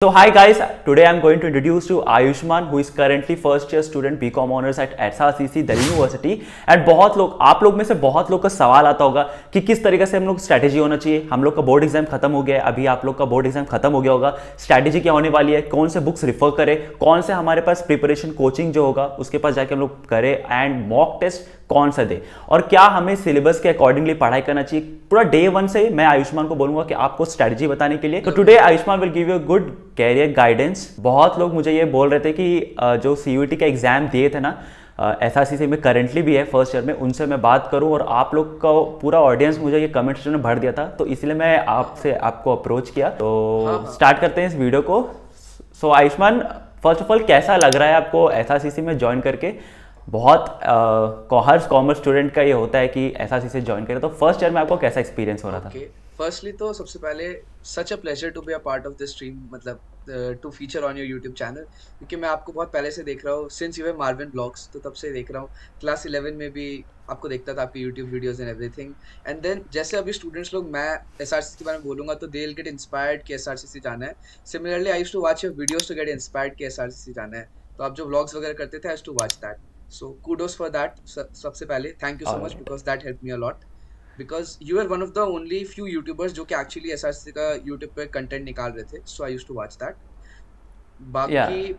So hi guys, today I'm going to introduce to Ayushman, who is currently first year student BCom honors at SRCC Delhi University. And बहुत लोग, आप लोग में से बहुत लोग का सवाल आता होगा कि किस तरीके से हम लोग स्ट्रैटेजी होना चाहिए। हम लोग का बोर्ड एग्जाम खत्म हो गया है, अभी आप लोग का बोर्ड एग्जाम खत्म हो गया होगा। स्ट्रैटेजी क्या होने वाली है, कौन से बुक्स रिफर करें, कौन से हमारे पास प्रिपरेशन कोचिंग जो होगा उसके पास जाके हम लोग करें, एंड मॉक टेस्ट कौन सा दे, और क्या हमें सिलेबस के अकॉर्डिंगली पढ़ाई करना चाहिए। पूरा डे वन से मैं आयुष्मान को बोलूंगा कि आपको स्ट्रैटेजी बताने के लिए। तो today Ayushman will give you good career guidance. बहुत लोग मुझे ये बोल रहे थे कि जो सीयूईटी का एग्जाम दिए थे ना एसआरसीसी में करंटली भी है फर्स्ट ईयर में, उनसे मैं बात करूं, और आप लोग का पूरा ऑडियंस मुझे ये कमेंट सेक्शन में भर दिया था, तो इसलिए मैं आपको अप्रोच किया। तो स्टार्ट करते हैं इस वीडियो को। सो आयुष्मान, फर्स्ट ऑफ ऑल कैसा लग रहा है आपको एसआरसीसी में ज्वाइन करके? बहुत हर कॉमर्स स्टूडेंट का ये होता है कि एसआरसीसी ज्वाइन करे, तो फर्स्ट ईयर में आपको कैसा एक्सपीरियंस हो रहा था? फर्स्टली तो सबसे पहले such a pleasure to be a part of this stream, मतलब to feature on your YouTube channel, क्योंकि मैं आपको बहुत पहले से देख रहा हूँ, since you were Marvin blogs, तो तब से देख रहा हूँ। क्लास 11 में भी आपको देखता था, आपकी YouTube videos and everything. And then जैसे अभी स्टूडेंट्स लोग, मैं एसआरसीसी के बारे में बोलूंगा तो दे विल गेट इंस्पायर्ड कि एसआरसीसी जाना है। Similarly I used to watch your videos to get inspired कि एसआरसीसी जाना है, तो आप जो व्लॉग्स वगैरह करते थे I used to watch that. So kudos for that. सबसे पहले thank you so much, because that help me a lot, because you are one of the only few YouTubers जो कि एक्चुअली एसआरसीसी का YouTube पे content निकाल रहे थे। So I used to watch that. बाकी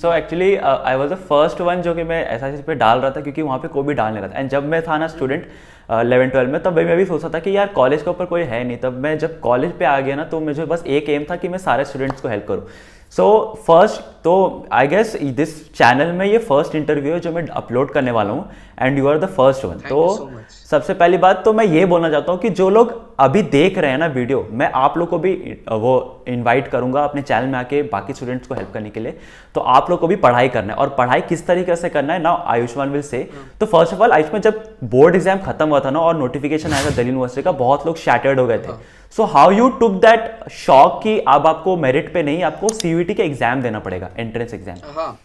so actually I was the first one जो कि मैं एसआरसीसी पे डाल रहा था, क्योंकि वहाँ पे कोई भी डाल नहीं रहा था। एंड जब मैं था ना स्टूडेंट 11-12 में, तब मैं भी सोचता था कि यार कॉलेज के ऊपर कोई है नहीं। तब मैं जब कॉलेज पे आ गया ना, तो मुझे बस एक एम था कि मैं सारे स्टूडेंट्स को हेल्प करूँ। सो फर्स्ट तो आई गेस दिस चैनल में ये फर्स्ट इंटरव्यू है जो मैं अपलोड करने वाला हूँ, and you are the first one. तो सबसे पहली बात तो मैं ये बोलना चाहता हूँ कि जो लोग अभी देख रहे हैं ना वीडियो, मैं आप लोग को भी वो इनवाइट करूंगा अपने चैनल में आके बाकी स्टूडेंट्स को हेल्प करने के लिए। तो आप लोग को भी पढ़ाई करना है, और पढ़ाई किस तरीके से करना है ना आयुष्मान विल से। तो फर्स्ट ऑफ ऑल आयुष्मान, जब बोर्ड एग्जाम खत्म हुआ था ना और नोटिफिकेशन आया था दिल्ली यूनिवर्सिटी का, बहुत लोग शैटर्ड हो गए थे। So how you took that shock कि अब आपको मेरिट पे नहीं, आपको सीयूईटी के एग्जाम देना पड़ेगा, एंट्रेंस एग्जाम? हाँ,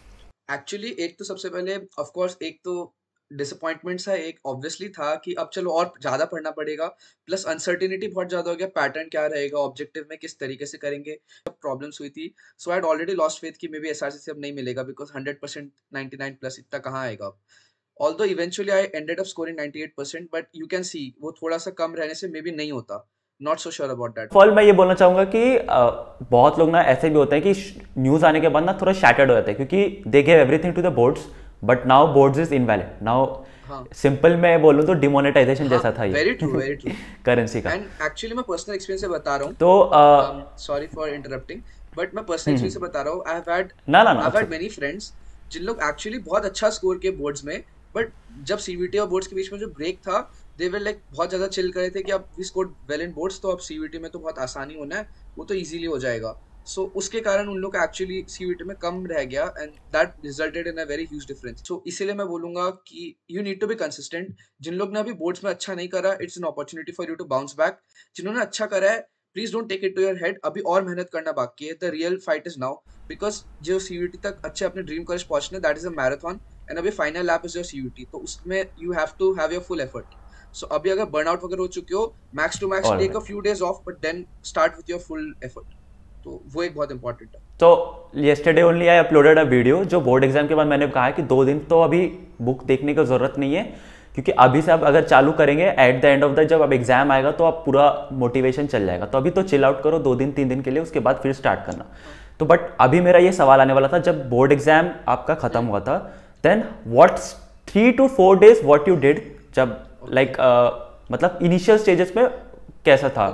एक्चुअली एक तो सबसे पहले ऑफ कोर्स एक तो डिसअपॉइंटमेंट सा एक ऑब्वियसली था कि अब चलो और ज्यादा पढ़ना पड़ेगा, प्लस अनसर्टेनिटी बहुत ज्यादा हो गया, पैटर्न क्या रहेगा, ऑब्जेक्टिव में किस तरीके से करेंगे, प्रॉब्लम्स हुई थी। So I had already lost faith कि मे बी एसआरसीसी अब नहीं मिलेगा, बिकॉज 100% 99 प्लस इतना कहाँ आएगा अब। Although eventually I ended up scoring 98%, but you can see वो थोड़ा सा कम रहने से मे बी नहीं होता। Not so sure about that. Fall मैं ये बोलना चाहूंगा कि बहुत लोग ना ऐसे भी होते हैं कि न्यूज आने के बाद ना थोड़ा शैटर्ड हो जाते हैं, क्योंकि they give everything to the boards, but now boards is invalid now. Simple मैं बोलूं तो डिमोनेटाइजेशन जैसा था ये। Very true, very true. Currency का। एंड एक्चुअली मैं पर्सनल एक्सपीरियंस से बता रहा हूं, तो सॉरी फॉर इंटरप्टिंग, बट मैं पर्सनल एक्सपीरियंस से बता रहा हूं। I have had many friends जिन लोग एक्चुअली बहुत अच्छा स्कोर किए बोर्ड्स में, बट जब सीवीटी और बोर्ड्स के बीच में जो ब्रेक था, दे वर लाइक बहुत ज्यादा चिल कर रहे थे कि अब we scored well in boards, तो अब सीवीटी में तो बहुत आसानी होना है, वो तो इजीली हो जाएगा। सो उसके कारण उन लोग का एक्चुअली सीवीटी में कम रह गया, and that resulted in a very huge difference. So इसीलिए मैं बोलूंगा कि you need to be consistent. जिन लोग ने अभी बोर्ड्स में अच्छा नहीं करा, it's an opportunity for you to bounce back. जिन्होंने अच्छा करा है, please don't take it to your head, अभी और मेहनत करना बाकी है। The real fight is now, because जो सीवीटी तक अच्छे अपने ड्रीम कॉलेज पहुंचने, that is a marathon, and अभी final lap is your CVT, तो उसमें you have to have your full effort. So अभी अगर बर्नआउट वगैरह हो चुके हो, max to max take a few days off, but then start with your full effort. तो वो एक बहुत इंपॉर्टेंट है। तो yesterday only I uploaded a video, जो बोर्ड एग्जाम के बाद मैंने कहा कि 2 दिन तो अभी बुक देखने की जरूरत नहीं है, क्योंकि अभी से आप अगर चालू करेंगे at the end of the जब अब एग्जाम आएगा तो आप पूरा मोटिवेशन चल जाएगा। तो अभी तो चिल आउट करो 2 दिन 3 दिन के लिए, उसके बाद फिर स्टार्ट करना। तो बट अभी मेरा ये सवाल आने वाला था, जब बोर्ड एग्जाम आपका खत्म हुआ था, then what 3 to 4 days what you did, जब लाइक मतलब इनिशियल स्टेजेस में कैसा था?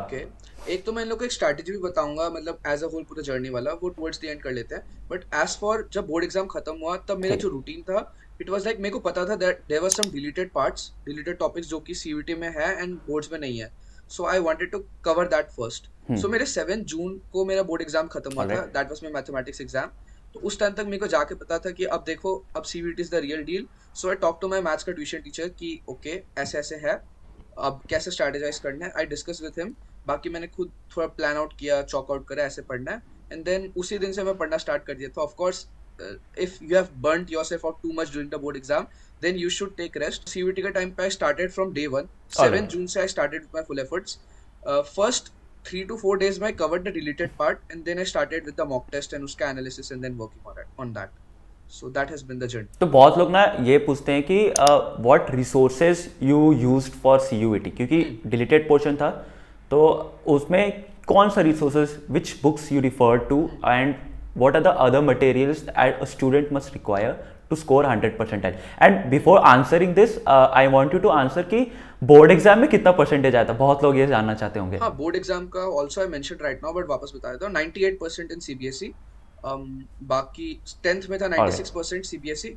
एक तो मैं इन लोग को एक स्ट्रैटेजी भी बताऊंगा, मतलब एज अ होल पूरा जर्नी वाला, वो टुवर्ड्स द एंड कर लेते हैं। बट एज फॉर जब बोर्ड एग्जाम खत्म हुआ, तब मेरा जो रूटीन था, इट वाज लाइक मेरे को पता था that there were some deleted parts, deleted topics जो कि सीवीटी में है एंड बोर्ड्स में नहीं है। So I wanted to cover that first. So मेरे 7 जून को मेरा बोर्ड एग्जाम खत्म हुआ था, that was my mathematics exam. तो उस टाइम तक मेरे को जाके पता था कि अब देखो, अब CVT is the real deal. So I talk to my maths का ट्यूशन टीचर कि ओके ऐसे ऐसे है, अब कैसे स्ट्रैटेजाइज करना है। आई डिस्कस विद हिम, बाकी मैंने खुद थोड़ा प्लान आउट किया, चॉक आउट करा ऐसे पढ़ना है, एंड देन उसी दिन से मैं पढ़ना स्टार्ट कर दिया था। Of course if you have burned yourself out too much during the board exam, then you should take rest. CVT का टाइम पे I started from day 1, 7 June से I started with my full efforts. First 3 to 4 days में I covered the deleted part and then I started with the mock test and उसका analysis and then working on that. So that has been the journey. तो बहुत लोग ना ये पूछते हैं कि what resources you used for CUET, क्योंकि deleted portion था तो उसमें कौन सा resources, which books you referred to and what are the other materials that a student must require to score 100 percentile. And before answering this, I want you to answer कि board exam में कितना percentage आया था, बहुत लोग ये जानना चाहते होंगे. हाँ, बोर्ड एग्जाम का also I mention right now, but वापस बता देता हूँ. 98% इन सीबीएसई, बाकी 10th में था 96% सीबीएसई.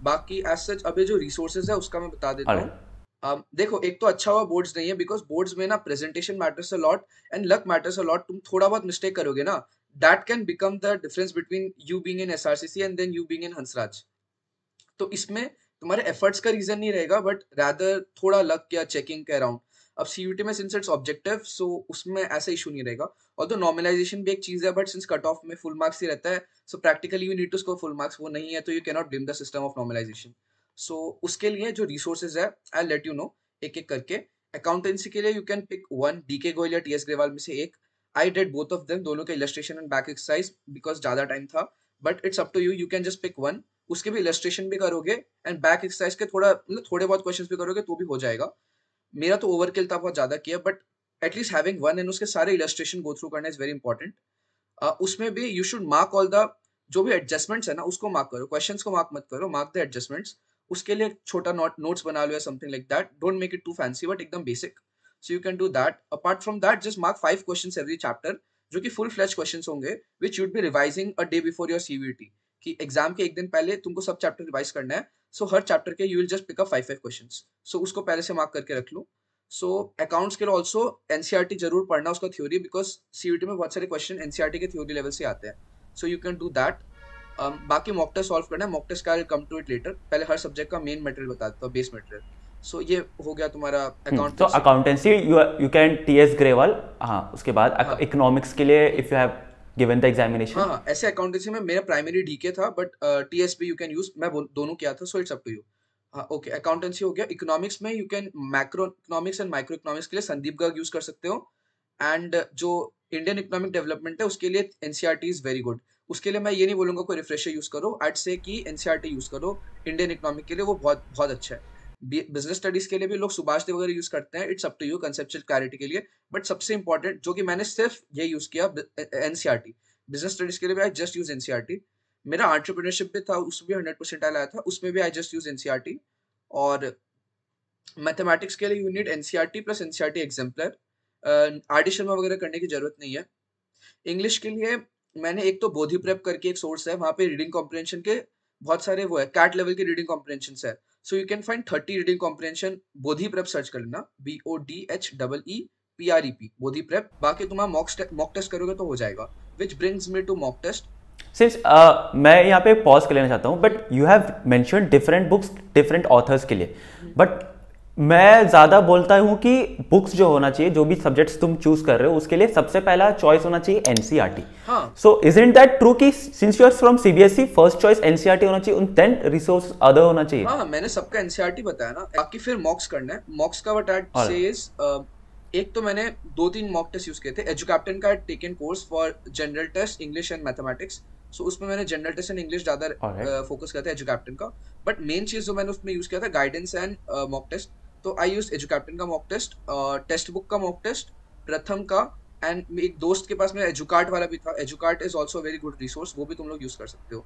बाकी एज सच अभी जो रिसोर्सेज है उसका मैं बता देता हूँ. देखो, एक तो अच्छा हुआ बोर्ड्स नहीं है, बिकॉज बोर्ड्स में ना presentation matters a lot and luck matters a lot. तुम थोड़ा बहुत मिस्टेक करोगे ना, that can become the difference between you being in SRCC and then you being in Hansraj. तो इसमें तुम्हारे एफर्ट्स का रीजन नहीं रहेगा, बट रादर थोड़ा लक या चेकिंग के अराउंड. अब सीयूटी में सिंस इट्स ऑब्जेक्टिव, सो उसमें ऐसा इशू नहीं रहेगा. और तो नॉर्मलाइजेशन भी एक चीज है, बट सिंस कट ऑफ में फुल मार्क्स ही रहता है, so practically you need to score full marks. वो नहीं है तो you can not blame the system of normalisation. So उसके लिए जो रिसोर्सेज है आई लेट यू नो एक एक करके. अकाउंटेंसी के लिए you can pick one, DK Goyal या टीएस ग्रेवाल में से एक. I did both of them, दोनों के illustration and back exercise, because ज्यादा टाइम था. But it's up to you, you can just pick one. उसके भी इलस्ट्रेशन भी करोगे एंड बैक एक्सरसाइज के थोड़े बहुत क्वेश्चंस भी करोगे तो भी हो जाएगा. मेरा तो ओवरकिल था, बहुत ज्यादा किया, but at least having one and उसके सारे इलस्ट्रेशन गो थ्रू करना इज वेरी इंपॉर्टेंट. उसमें भी you should mark all the जो भी एडजस्टमेंट्स है ना, उसको मार्क करो. क्वेश्चंस को मार्क मत करो, मार्क द एडजस्टमेंट्स. उसके लिए छोटा नोट्स बना लो या something like that. Don't make it too fancy, but एकदम basic. So you can do that. Apart from that, just mark 5 questions every chapter, जो कि फुल फ्लैश क्वेश्चंस होंगे, which you would be revising a day before your CVT. कि exam के एक दिन पहले तुमको सब चैप्टर रिवाइज करना है. सो हर चैप्टर के you will just pick up 5 questions. So उसको पहले से मार्क करके रख लो. सो अकाउंट्स के लिए ऑल्सो एनसीईआरटी जरूर पढ़ना, उसका थ्योरी, बिकॉज सीयूटी में बहुत सारे क्वेश्चन एनसीईआरटी के थ्योरी लेवल से आते हैं. So you can do that. बाकी मॉक टेस्ट सॉल्व करना है. मॉक टेस्ट का I will come to it later. पहले हर सब्जेक्ट का मेन मटेरियल बता देता हूँ, बेस मटेरियल. सो ये हो गया तुम्हारा अकाउंट. तो accountancy you can TS Grewal. हाँ, उसके बाद इकोनॉमिक्स के लिए if you have given the examination. हाँ, ऐसे अकाउंटेंसी में मेरा प्राइमरी डीके था, but TSP you can use. मैं दोनों किया था, so it's up to you. हाँ, ओके. अकाउंटेंसी हो गया. इकोनॉमिक्स में you can macro economics and micro economics के लिए संदीप गर्ग यूज कर सकते हो. एंड जो इंडियन इकोनॉमिक डेवलपमेंट है उसके लिए एनसीईआरटी इज वेरी गुड. उसके लिए मैं ये नहीं बोलूंगा कोई रिफ्रेशर यूज करो. आई से कि एनसीईआरटी यूज करो इंडियन इकोनॉमिक के लिए, वो बहुत बहुत अच्छा है. बिजनेस स्टडीज के लिए भी लोग सुभाष देव वगैरह यूज करते हैं. It's up to you conceptual clarity के लिए. बट सबसे इंपॉर्टेंट जो कि मैंने सिर्फ ये यूज किया, एनसीईआरटी. बिजनेस स्टडीज के लिए भी आई जस्ट यूज एनसीईआरटी. मेरा एंटरप्रेन्योरशिप भी था, उसमें भी 100% आया था, उसमें भी आई जस्ट यूज एनसीईआरटी. और मैथमेटिक्स के लिए you need NCERT plus NCERT exemplar. RD Sharma वगैरह करने की जरूरत नहीं है. इंग्लिश के लिए मैंने एक तो बोधी प्रेप करके एक सोर्स है, वहाँ पे रीडिंग कॉम्प्रिहेंशन के बहुत सारे वो है, कैट लेवल के रीडिंग कॉम्प्रिहेंशन है. सो you can find 30 reading comprehension. Bodhi prep search कर लेना, BODHEEPREP, बोधी प्रेप. बाकी तुम मॉक टेस्ट करोगे तो हो जाएगा. Which brings me to mock test. Since मैं यहाँ पे पॉज कर लेना चाहता हूँ, but you have mentioned different books different authors के लिए. बट मैं ज़्यादा बोलता हूँ कि बुक्स जो होना चाहिए, जो भी सब्जेक्ट्स तुम चूज कर रहे हो, उसके लिए सबसे पहला चॉइस होना चाहिए NCERT. So isn't that true कि since you are from CBSE, first choice NCERT होना चाहिए, देन रिसोर्स अदर होना चाहिए? हाँ, मैंने सबका एनसीईआरटी बताया ना. बाकी फिर मॉक्स करना है. मॉक्स का व्हाट आई से इज, एक तो मैंने 2-3 मॉक टेस्ट यूज किए थे. एजुकैप्टन का taken course for general test, English and mathematics. So उसमें मैंने जनरल टेस्ट एंड इंग्लिश ज्यादा फोकस किया था एजुकैप्टन का. बट मेन चीज जो मैंने उसमें यूज किया था गाइडेंस एंड मॉक टेस्ट. तो आई यूज एजुकैप्टन का मॉक टेस्ट, टेक्स्ट बुक का मॉक टेस्ट, प्रथम का, एंड एक दोस्त के पास में एजुकार्ट वाला भी था. Educart is also very good resource, वो भी तुम लोग यूज कर सकते हो.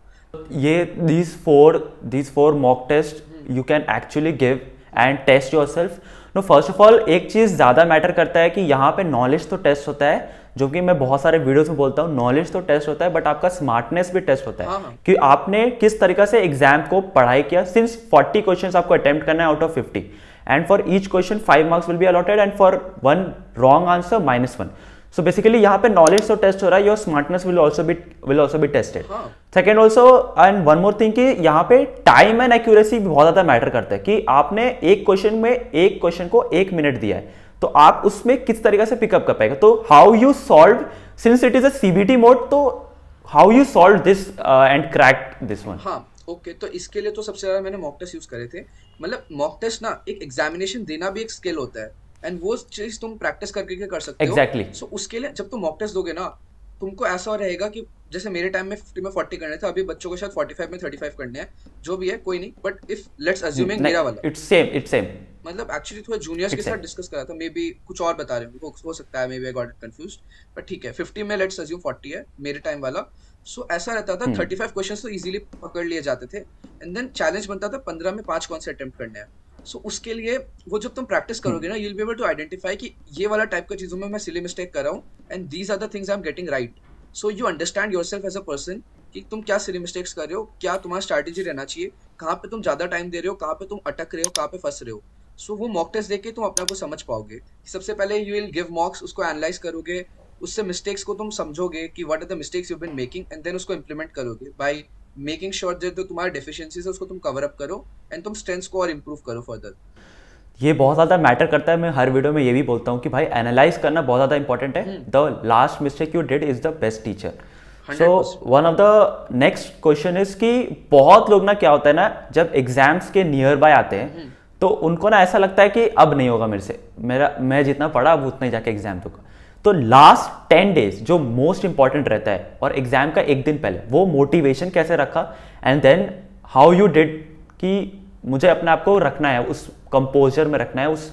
ये these four mock test you can actually give and test yourself. No, first of all एक चीज़ ज़्यादा मैटर करता है कि यहाँ पे नॉलेज तो टेस्ट होता है, जो कि मैं बहुत सारे वीडियोस में बोलता हूँ, नॉलेज तो टेस्ट होता है, बट आपका स्मार्टनेस भी टेस्ट होता है. कि आपने किस तरीके से एग्जाम को पढ़ाई किया. सिंस 40 क्वेश्चंस आपको अटेम्प्ट करना है out of 50, and for each question 5 marks will be allotted, and for 1 wrong answer -1. So basically यहाँ पे नॉलेज तो टेस्ट हो रहा है, your smartness will also be tested. Second also, and one more thing कि यहाँ पे टाइम एंड एक्यूरेसी बहुत ज्यादा मैटर करता है. कि आपने एक क्वेश्चन को 1 मिनट दिया है, तो आप उसमें किस तरीके से पिकअप कर पाएगा. तो how you solve, since it is a CBT mode, तो how you solve this and crack this one. हाँ, ओके. तो इसके लिए तो सबसे ज्यादा मैंने मॉक टेस्ट यूज करे थे. मतलब मॉक टेस्ट ना, एक एग्जामिनेशन देना भी एक स्किल होता है. एंड वो चीज तुम प्रैक्टिस करके कर सकते हो। एग्जैक्टली सो उसके लिए जब तुम मॉक टेस्ट दोगे ना, तुमको ऐसा रहेगा कि जैसे मेरे टाइम में 50 में 40 करने थे, अभी बच्चों को शायद 45 में 35 करने हैं, जो भी है कोई नहीं, बट इफ लेट्स अज्यूमिंग मेरा वाला इट्स सेम मतलब एक्चुअली थोड़ा जूनियर्स के साथ डिस्कस करा था, मे बी कुछ और बता रहे हो सकता है, maybe I got confused, but ठीक है 50 में लेट्स अज्यूम 40 है मेरे टाइम वाला। सो ऐसा रहता था 35 क्वेश्चंस तो इजीली पकड़ लिए जाते थे, एंड देन चैलेंज बनता था 15 में 5 कौन से अटेम्प्ट करने हैं। सो उसके लिए वो जब तुम प्रैक्टिस करोगे ना, you will be able to identify कि ये वाला टाइप का चीजों में मैं सिली मिस्टेक कर रहा हूँ, and these are the things I am getting right. So you understand yourself as a person कि तुम क्या सिली मिस्टेक्स कर रहे हो, क्या तुम्हारा स्ट्रैटेजी रहना चाहिए, कहाँ पे तुम ज्यादा टाइम दे रहे हो, कहाँ पे तुम अटक रहे हो, कहाँ पे फंस रहे हो। सो वो मॉक टेस्ट देख के तुम अपने आप को समझ पाओगे। सबसे पहले यू विल गिव मॉक्स, उसको एनालाइज करोगे, उससे मिस्टेक्स को तुम समझोगे कि what are the mistakes you been making, and then उसको इम्प्लीमेंट करोगे बाय मेकिंग श्योर जो तुम्हारे डेफिशिएंसीज है उसको तुम कवर अप करो, एंड तुम स्ट्रेंथ्स को और इम्प्रूव करो फर्दर। ये बहुत ज़्यादा मैटर करता है। मैं हर वीडियो में ये भी बोलता हूँ कि भाई एनालाइज करना बहुत ज़्यादा इंपॉर्टेंट है। The last mistake you did is the best teacher. So one of the next question is कि बहुत लोग ना क्या होता है ना, जब एग्जाम्स के नियर बाय आते हैं तो उनको ना ऐसा लगता है कि अब नहीं होगा मेरे से, मैं जितना पढ़ा अब उतना ही जाके एग्जाम दूंगा। तो लास्ट 10 डेज जो मोस्ट इंपॉर्टेंट रहता है और एग्जाम का एक दिन पहले वो मोटिवेशन कैसे रखा, and then how you did कि मुझे अपने आप को रखना है, उस कंपोजर में रखना है, उस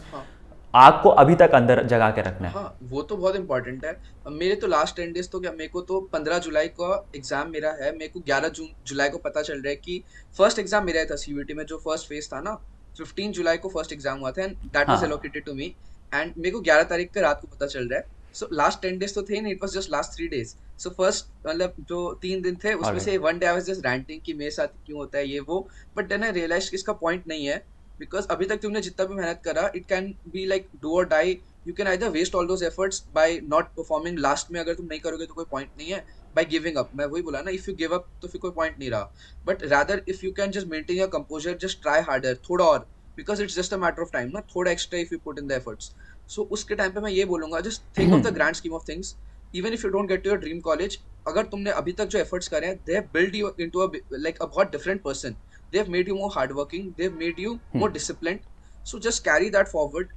आग को अभी तक अंदर जगा के रखना है। हाँ, वो तो बहुत इंपॉर्टेंट है। मेरे तो लास्ट 10 डेज तो क्या, मेरे को तो 15 जुलाई का एग्जाम मेरा है, मेरे को 11 जुलाई को पता चल रहा है कि फर्स्ट एग्जाम मेरा था सीयूईटी में, जो फर्स्ट फेज था ना, 15 जुलाई को फर्स्ट एग्जाम हुआ था, and that was allocated to me, and मेरे को 11 तारीख के रात को पता चल रहा है। सो लास्ट 10 डेज तो थे नहीं, it was just last 3 days. So first मतलब जो 3 दिन थे उसमें से one day I was just ranting कि मेरे साथ क्यों होता है ये वो, बट देन आई रियलाइज्ड कि इसका पॉइंट नहीं है, बिकॉज अभी तक तुमने जितना भी मेहनत करा, it can be like do और die. You can either waste all those efforts by not performing last में, अगर तुम नहीं करोगे तो कोई पॉइंट नहीं है, बाय गिविंग अप। मैं वही बोला ना, इफ यू गिव अप तो फिर कोई पॉइंट नहीं रहा, but rather if you can just maintain your composure, just try harder थोड़ा और, because it's just a matter of time ना, थोड़ा extra if you put in the efforts. So उसके टाइम पे मैं ये बोलूंगा, just think of the grand scheme of things, even if you don't get to your dream college, अगर तुमने अभी तक जो एफर्ट्स करे हैं, they have build you into a like अ बहुत different person, they have made you more hardworking, they have made you more disciplined, so just carry that forward।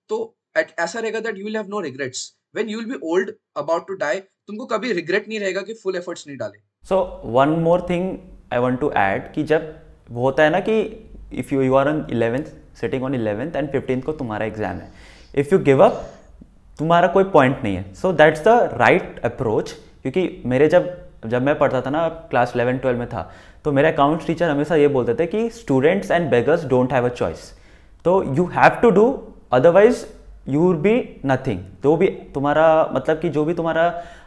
तो ऐसा रहेगा that you will have no regrets when you will be old about to die, तुमको कभी regret नहीं रहेगा कि full efforts नहीं डाले। so one more thing I want to add कि जब वो होता है ना कि if you are on 11th sitting on 11th and 15th को तुम्हारा एग्जाम है, if you give up तुम्हारा कोई पॉइंट नहीं है, so that's the right approach। क्योंकि मेरे जब मैं पढ़ता था ना, क्लास 11-12 में था, तो मेरे अकाउंट्स टीचर हमेशा ये बोलते थे कि students and beggars don't have a choice, तो you have to do, otherwise you will be nothing. जो भी तुम्हारा मतलब कि जो भी तुम्हारा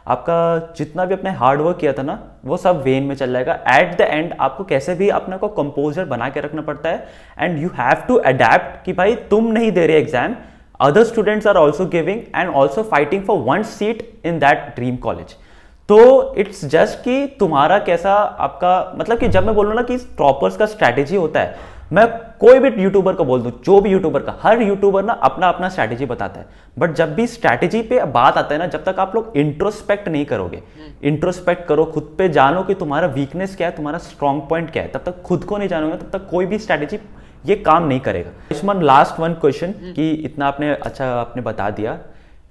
आपका जितना भी अपने हार्ड वर्क किया था ना, वो सब वेन में चल जाएगा। एट द एंड आपको कैसे भी अपने को कंपोजर बना के रखना पड़ता है, and you have to adapt कि भाई तुम नहीं दे रहे exam, other students are also giving and also fighting for one seat in that dream college. तो इट्स जस्ट कि तुम्हारा कैसा आपका मतलब कि जब मैं बोलूँ ना कि टॉपर्स का स्ट्रैटेजी होता है, मैं कोई भी यूट्यूबर को बोल दूं, जो भी यूट्यूबर का, हर यूट्यूबर ना अपना अपना स्ट्रैटेजी बताता है, बट जब भी स्ट्रैटेजी पे बात आता है ना, जब तक आप लोग इंट्रोस्पेक्ट नहीं करोगे, इंट्रोस्पेक्ट करो, खुद पे जानो कि तुम्हारा वीकनेस क्या है, तुम्हारा स्ट्रॉन्ग पॉइंट क्या है, तब तक खुद को नहीं जानोगे, तब तक कोई भी स्ट्रैटेजी ये काम नहीं करेगा। आयुष्मान, लास्ट वन क्वेश्चन कि इतना आपने बता दिया,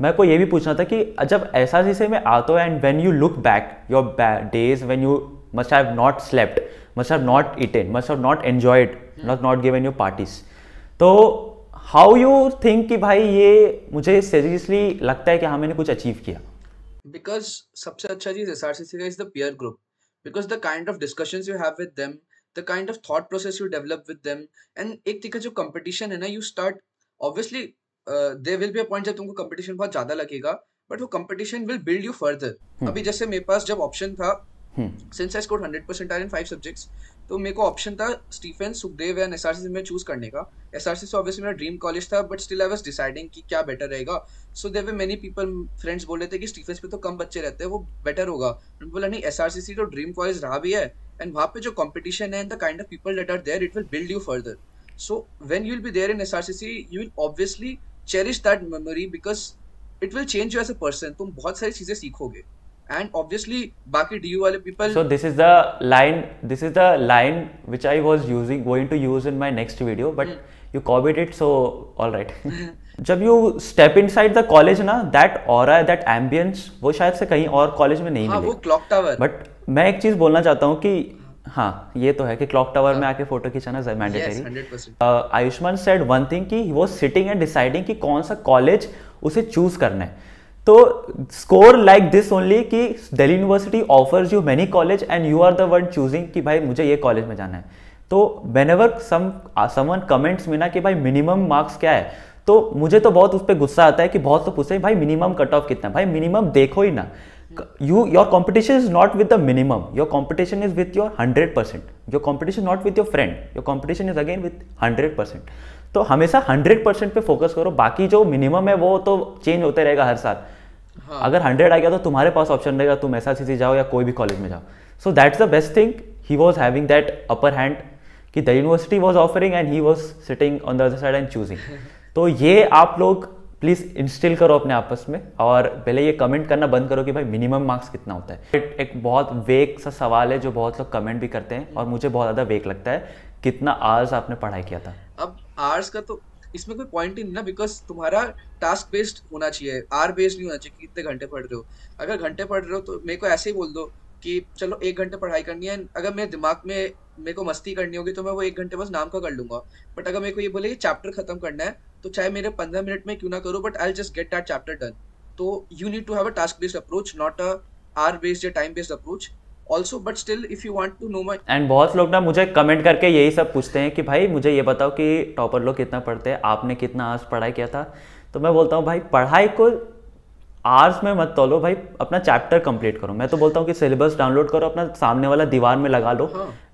मैं को ये भी पूछना था कि जब SRCC में आते हो and when you look back your days when you must have not slept, must have not eaten, must have not enjoyed, not given your parties, तो हाउ यू थिंक कि भाई ये मुझे सीरियसली लगता है कि हाँ मैंने कुछ अचीव किया? बिकॉज सबसे अच्छा चीज SRCC का is the peer group, because the kind of discussions you have with them, the kind of thought process you develop with them, and एक तरीका जो कंपटीशन है ना, you start obviously there will be a point जब तुमको competition बहुत ज्यादा लगेगा, बट वो competition will build you further. अभी जैसे मेरे पास जब ऑप्शन था, since I scored 100% in 5 subjects, तो मेरे को ऑप्शन था स्टीफन, सुखदेव एंड SRCC में चूज करने का। SRCC ऑब्वियसली मेरा ड्रीम कॉलेज था, but still I was deciding कि क्या बेटर रहेगा। So there were many people, friends बोल रहे थे कि स्टीफन पे तो कम बच्चे रहते हैं, वो बेटर होगा। मैंने बोला नहीं, SRCC तो ड्रीम कॉलेज रहा भी है, एंड वहाँ पे जो कंपटीशन है and the kind of people that are there, it will build you further. So when you will be there in SRCC, you will obviously cherish that memory because it will change you as a person। तुम बहुत सारी चीजें सीखोगे, and obviously बाकी DU वाले people। So this is the line which I was going to use in my next video, but you copied it, so all right। जब you step inside the college ना, that aura, that ambience, वो शायद से कहीं और college में नहीं मिलेगा। वो क्लॉक टावर। बट मैं एक चीज बोलना चाहता हूँ कि हाँ, ये तो है कि क्लॉक टावर में आके फोटो खिंचाना mandatory. Ayushman said one thing कि he was sitting and deciding कि कौन सा कॉलेज उसे चूज करना है। तो स्कोर लाइक दिस ओनली कि Delhi university offers you many college and you are the one choosing कि भाई मुझे ये कॉलेज में जाना है। तो व्हेनेवर समवन कमेंट्स में ना कि भाई मिनिमम मार्क्स क्या है, तो मुझे तो बहुत उस पर गुस्सा आता है कि बहुत तो पूछते हैं भाई मिनिमम कट ऑफ कितना है। भाई मिनिमम देखो ही ना, your competition is not with the minimum, your competition is with your 100%, your competition not with your friend, your competition is again with 100%। तो हमेशा 100% पे फोकस करो, बाकी जो मिनिमम है वो तो चेंज होते रहेगा हर साल। हाँ। अगर 100 आ गया तो तुम्हारे पास ऑप्शन रहेगा, तुम SRCC जाओ या कोई भी कॉलेज में जाओ। So that's the best thing, he was having that upper hand कि the university was offering and he was sitting on the other side and choosing. तो ये आप लोग प्लीज इंस्टिल करो अपने आपस में, और पहले ये कमेंट करना बंद करो कि भाई मिनिमम मार्क्स कितना होता है। एक बहुत वेक सा सवाल है जो बहुत लोग कमेंट भी करते हैं और मुझे बहुत ज्यादा वेक लगता है, कितना आवर्स आपने पढ़ाई किया था? अब आवर्स का तो इसमें कोई पॉइंट ही नहीं ना, बिकॉज तुम्हारा टास्क बेस्ड होना चाहिए, आवर बेस्ड नहीं होना चाहिए कि कितने घंटे पढ़ रहे हो। अगर घंटे पढ़ रहे हो तो मेरे को ऐसे ही बोल दो कि चलो 1 घंटे पढ़ाई करनी है, अगर मेरे दिमाग में मेरे को मस्ती करनी होगी तो मैं वो 1 घंटे बस नाम का कर लूंगा। बट अगर मेरे को ये बोले कि चैप्टर खत्म करना है तो चाहे मेरे 15 मिनट में क्यों ना करूँ, but I will just get that chapter done. तो you need to have a task based approach, not a hour based या time based approach also. But still if you want to know my. And बहुत लोग ना मुझे comment करके यही सब पूछते हैं कि भाई मुझे ये बताओ कि टॉपर लोग कितना पढ़ते हैं, आपने कितना आवर्स पढ़ाई किया था? तो मैं बोलता हूँ भाई पढ़ाई को आवर्स में मत तोलो, भाई अपना चैप्टर कंप्लीट करो। मैं तो बोलता हूँ कि सिलेबस डाउनलोड करो, अपना सामने वाला दीवार में लगा लो।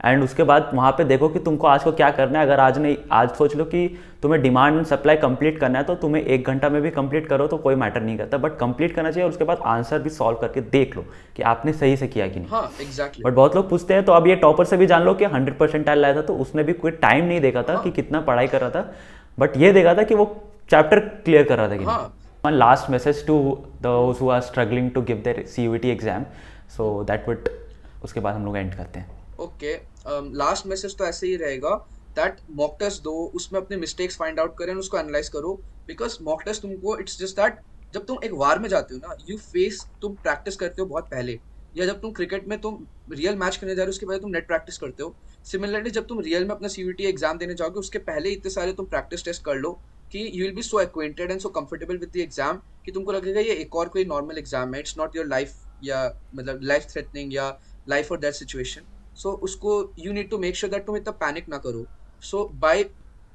एंड उसके बाद वहाँ पे देखो कि तुमको आज को क्या करना है। अगर आज सोच लो कि तुम्हें डिमांड एंड सप्लाई कंप्लीट करना है तो तुम्हें 1 घंटा में भी कंप्लीट करो तो कोई मैटर नहीं करता, बट कंप्लीट करना चाहिए। और उसके बाद आंसर भी सॉल्व करके देख लो कि आपने सही से किया कि नहीं। एग्जैक्टली। बट बहुत लोग पूछते हैं, तो अब ये टॉपर से भी जान लो कि 100% लाया था तो उसने भी कोई टाइम नहीं देखा था कि कितना पढ़ाई कर रहा था, बट ये देखा था कि वो चैप्टर क्लियर कर रहा था कि नहीं। One last message to those who are struggling to give their CUET exam, so that would, उसके बाद हम लोग एंड करते हैं। ओके, लास्ट मैसेज तो ऐसे ही रहेगा दैट मॉक टेस्ट दो, उसमें अपने मिस्टेक्स फाइंड आउट करें, उसको एनालाइज करो। बिकॉज मॉक टेस्ट तुमको, इट्स जस्ट दैट जब तुम एक वार में जाते हो ना, तुम प्रैक्टिस करते हो बहुत पहले, या जब तुम क्रिकेट में तुम रियल मैच करने जा रहे हो उसके बाद तुम नेट प्रैक्टिस करते हो। सिमिलरली जब तुम रियल में अपना CUET एग्जाम देने जाओगे उसके पहले इतने सारे तुम प्रैक्टिस टेस्ट कर लो कि you will be so acquainted and so comfortable with the exam कि तुमको लगेगा ये एक और कोई नॉर्मल एग्जाम है, इट्स नॉट योर लाइफ, या मतलब लाइफ थ्रेटनिंग या लाइफ और डेथ सिचुएशन। सो उसको you need to make sure that तुम इतना पैनिक ना करो। सो बाय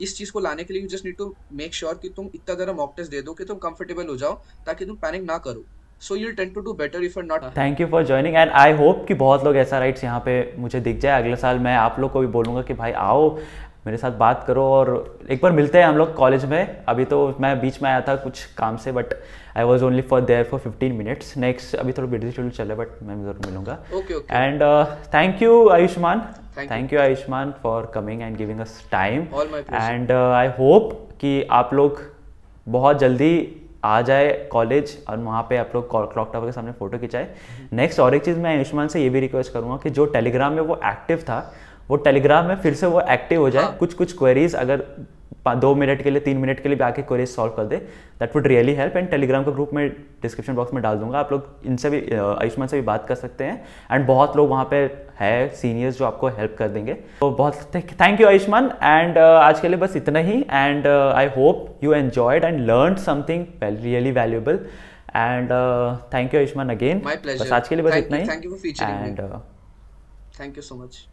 इस चीज को लाने के लिए you just need to make sure कि तुम इतना ज़्यादा मॉक टेस्ट दे दो कि तुम कंफर्टेबल हो जाओ, ताकि तुम पैनिक ना करो। So you'll tend to do better if you're not. Thank you for joining and I hope कि बहुत लोग SRites यहाँ पे मुझे दिख जाए। अगले साल मैं आप लोग को भी बोलूँगा कि भाई आओ मेरे साथ बात करो और एक बार मिलते हैं हम लोग कॉलेज में। अभी तो मैं बीच में आया था कुछ काम से, but I was only there for 15 minutes. Next अभी थोड़ा बिजी शेड्यूल चल रहा है, बट मैं ज़रूर मिलूंगा। And thank you Ayushman, thank you Ayushman for coming and giving us time. And I hope कि आप लोग बहुत जल्दी आ जाए कॉलेज और वहाँ पे आप लोग क्लॉक टावर के सामने फोटो खिंचाए। नेक्स्ट और एक चीज़ मैं आयुष्मान से ये भी रिक्वेस्ट करूँगा कि जो टेलीग्राम में वो एक्टिव था, वो टेलीग्राम में फिर से वो एक्टिव हो जाए। कुछ क्वेरीज अगर 2 मिनट के लिए 3 मिनट के लिए भी आके क्वेरीज सॉल्व कर दे, that would really help. And Telegram का ग्रुप में डिस्क्रिप्शन बॉक्स में डाल दूंगा, आप लोग इनसे भी आयुष्मान से भी बात कर सकते हैं। एंड बहुत लोग वहाँ पे है सीनियर्स जो आपको हेल्प कर देंगे। तो बहुत थैंक यू आयुष्मान। एंड आज के लिए बस इतना ही। And I hope you enjoyed and learn something really valuable. And thank you Ayushman again. बस आज के लिए बस इतना ही। Thank you for featuring me. And thank you so much.